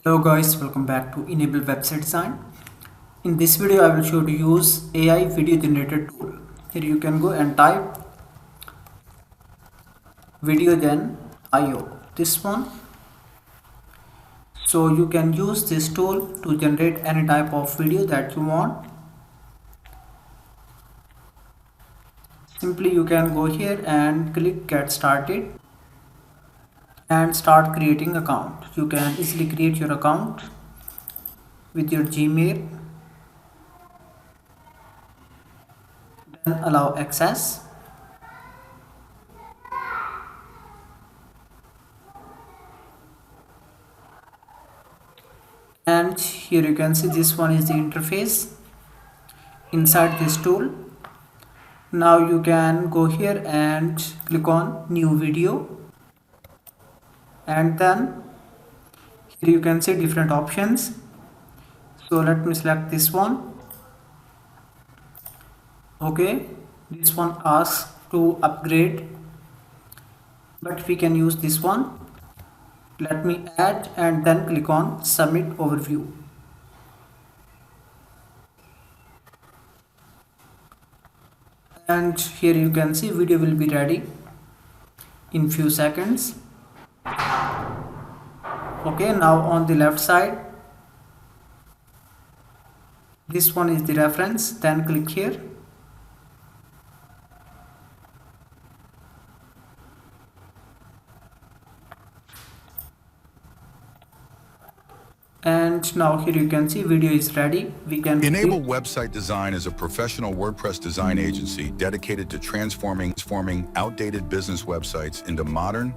Hello guys, welcome back to Enable Website Design. In this video I will show you to use AI video generator tool. Here you can go and type VideoGen IO, this one. So you can use this tool to generate any type of video that you want. Simply you can go here and click get started and start creating account. You can easily create your account with your Gmail, then allow access. And here you can see this one is the interface inside this tool. Now you can go here and click on new video, and then here you can see different options. So let me select this one. Okay, this one asks to upgrade, but we can use this one. Let me add and then click on submit overview. And here you can see video will be ready in few seconds. Okay, now on the left side, this one is the reference, then click here. And now here you can see video is ready. We can Enable Website Design is a professional WordPress design agency dedicated to transforming outdated business websites into modern,